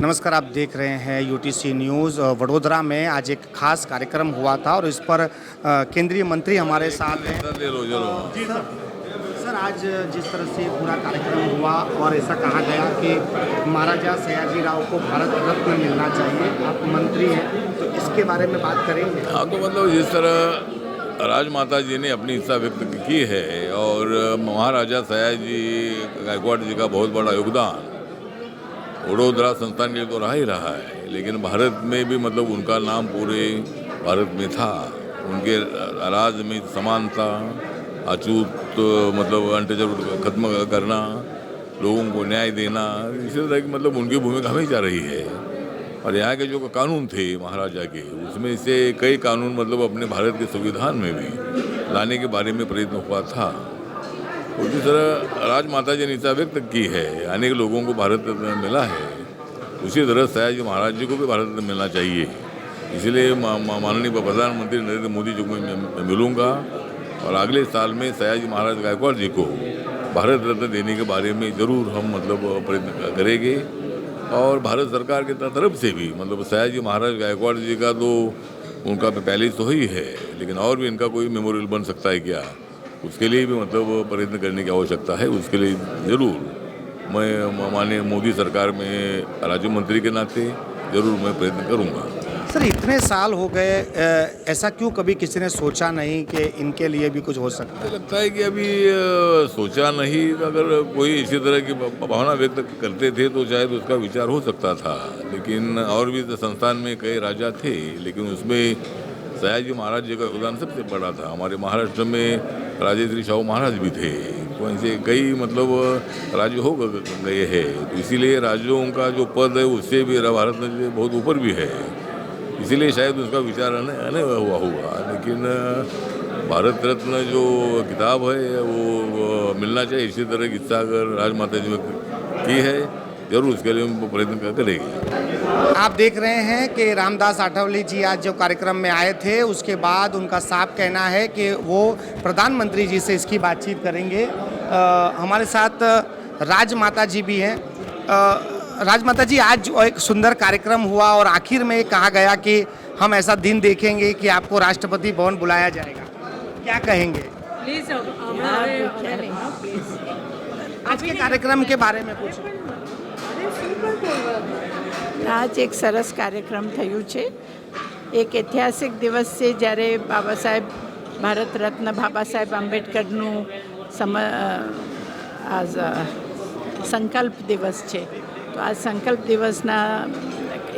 नमस्कार, आप देख रहे हैं यूटीसी न्यूज़। वडोदरा में आज एक खास कार्यक्रम हुआ था और इस पर केंद्रीय मंत्री हमारे साथ हैं। जी सर, आज जिस तरह से पूरा कार्यक्रम हुआ और ऐसा कहा गया कि महाराजा सयाजी राव को भारत रत्न मिलना चाहिए, आप मंत्री हैं तो इसके बारे में बात करेंगे। हाँ, तो मतलब जिस तरह राजमाता जी ने अपनी इच्छा व्यक्त की है और महाराजा सयाजी गायकवाड़ जी का बहुत बड़ा योगदान वडोदरा संस्थान के लिए तो रहा ही रहा है, लेकिन भारत में भी मतलब उनका नाम पूरे भारत में था। उनके राज में समानता, अछूत मतलब अनटचेबल खत्म करना, लोगों को न्याय देना, इसी तरह की मतलब उनकी भूमिका हमेशा रही है। और यहाँ के जो कानून थे महाराजा के, उसमें से कई कानून मतलब अपने भारत के संविधान में भी लाने के बारे में प्रयत्न हुआ था। और जिस तरह राजमाता जी ने इच्छा व्यक्त की है, अनेक लोगों को भारत रत्न मिला है, उसी तरह सयाजी महाराज जी को भी भारत रत्न मिलना चाहिए। इसलिए माननीय प्रधानमंत्री नरेंद्र मोदी जी को मैं मिलूँगा और अगले साल में सयाजी महाराज गायकवाड़ जी को भारत रत्न देने के बारे में ज़रूर हम मतलब प्रयत्न करेंगे। और भारत सरकार की तरफ से भी मतलब सयाजी महाराज गायकवाड़ जी का तो उनका पहले तो ही है, लेकिन और भी इनका कोई मेमोरियल बन सकता है क्या, उसके लिए भी मतलब प्रयत्न करने की आवश्यकता है। उसके लिए ज़रूर मैं माननीय मोदी सरकार में राज्य मंत्री के नाते ज़रूर मैं प्रयत्न करूँगा। सर, इतने साल हो गए, ऐसा क्यों कभी किसी ने सोचा नहीं कि इनके लिए भी कुछ हो सकता है? मुझे लगता है कि अभी सोचा नहीं, अगर कोई इसी तरह की भावना व्यक्त करते थे तो शायद उसका विचार हो सकता था। लेकिन और भी संस्थान में कई राजा थे, लेकिन उसमें सयाजी महाराज जी का योगदान सबसे बड़ा था। हमारे महाराष्ट्र में राजेश्री शाहू महाराज भी थे, तो ऐसे कई मतलब राज्य हो गए हैं। तो इसीलिए राज्यों का जो पद है उससे भी भारत में बहुत ऊपर भी है, इसीलिए शायद उसका विचार नहीं हुआ होगा। लेकिन भारत रत्न जो किताब है वो मिलना चाहिए, इसी तरह की इच्छा अगर राजमाता जी व्यक्त की है, जरूर उसके लिए हम प्रयत्न करेंगे। आप देख रहे हैं कि रामदास आठवले जी आज जो कार्यक्रम में आए थे, उसके बाद उनका साफ कहना है कि वो प्रधानमंत्री जी से इसकी बातचीत करेंगे। हमारे साथ राजमाता जी भी हैं। राजमाता जी, आज एक सुंदर कार्यक्रम हुआ और आखिर में कहा गया कि हम ऐसा दिन देखेंगे कि आपको राष्ट्रपति भवन बुलाया जाएगा, क्या कहेंगे? प्लीज आज के कार्यक्रम के बारे में कुछ? आज એક સરસ કાર્યક્રમ થયું છે। એક ઐતિહાસિક દિવસ છે જ્યારે બાબા સાહેબ ભારત રત્ન બાબા સાહેબ આંબેડકરનું આજ સંકલ્પ દિવસ છે। તો આ સંકલ્પ દિવસના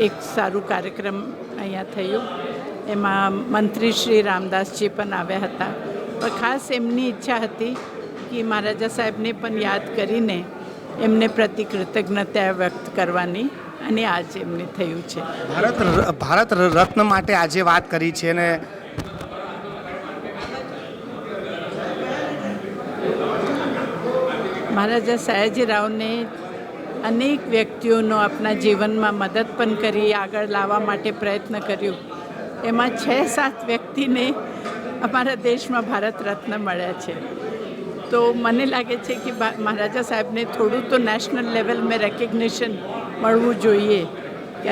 એક સારું કાર્યક્રમ અહીંયા થયું। એમાં મંત્રી શ્રી રામદાસજી પણ આવ્યા હતા, પણ ખાસ એમની ઈચ્છા હતી કે મહારાજા સાહેબને પણ યાદ કરીને એમને પ્રતિ કૃતજ્ઞતા વ્યક્ત કરવાની, અને આજ એમને થયું છે। ભારત રત્ન માટે આજે વાત કરી છે ને મહારાજા સયાજીરાવને અનેક વ્યક્તિઓનો આપણા જીવનમાં મદદ પણ કરી, આગળ લાવવા માટે પ્રયત્ન કર્યું। એમાં 6-7 વ્યક્તિને અમારા દેશમાં ભારત રત્ન મળ્યા છે। તો મને લાગે છે કે મહારાજા સાહેબને થોડું તો નેશનલ લેવલમાં રેકગ્નિશન મળવું જોઈએ કે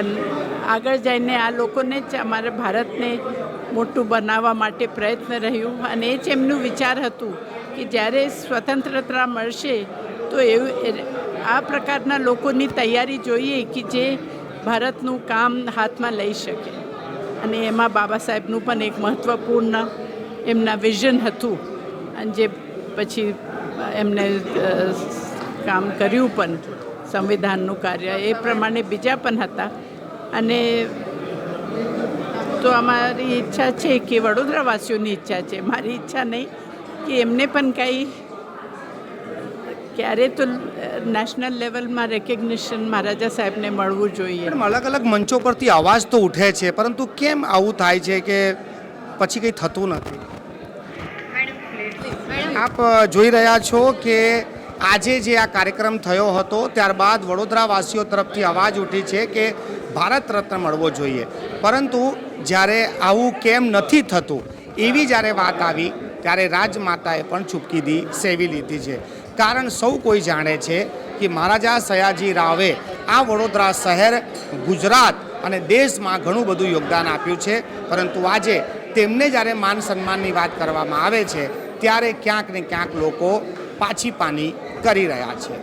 આગળ જઈને આ લોકોને જ અમારા ભારતને મોટું બનાવવા માટે પ્રયત્ન રહ્યું, અને એ જ એમનું વિચાર હતું કે જ્યારે સ્વતંત્રતા મળશે તો એવું આ પ્રકારના લોકોની તૈયારી જોઈએ કે જે ભારતનું કામ હાથમાં લઈ શકે। અને એમાં બાબા સાહેબનું પણ એક મહત્ત્વપૂર્ણ એમના વિઝન હતું, અને જે પછી એમને કામ કર્યું પણ સંવિધાનનું કાર્ય એ પ્રમાણે બીજા પણ હતા। અને તો અમારી ઈચ્છા છે કે વડોદરાવાસીઓની ઈચ્છા છે, મારી ઈચ્છા નહીં કે એમને પણ કંઈ ક્યારે તો નેશનલ લેવલમાં રેકગ્નિશન મહારાજા સાહેબને મળવું જોઈએ। અલગ અલગ મંચો પરથી અવાજ તો ઉઠે છે, પરંતુ કેમ આવું થાય છે કે પછી કંઈ થતું નથી? આપ જોઈ રહ્યા છો કે આજે જે આ કાર્યક્રમ થયો હતો ત્યારબાદ વડોદરાવાસીઓ તરફથી અવાજ ઉઠી છે કે ભારત રત્ન મળવો જોઈએ, પરંતુ જ્યારે આવું કેમ નથી થતું એવી જ્યારે વાત આવી ત્યારે રાજમાતાએ પણ ચૂપકીદી સેવી લીધી છે। કારણ સૌ કોઈ જાણે છે કે મહારાજા સયાજી રાવે આ વડોદરા શહેર ગુજરાત અને દેશમાં ઘણું બધું યોગદાન આપ્યું છે, પરંતુ આજે તેમને જ્યારે માન સન્માનની વાત કરવામાં આવે છે ત્યારે ક્યાંક ને ક્યાંક લોકો પાછી પાની કરી રહ્યા છે.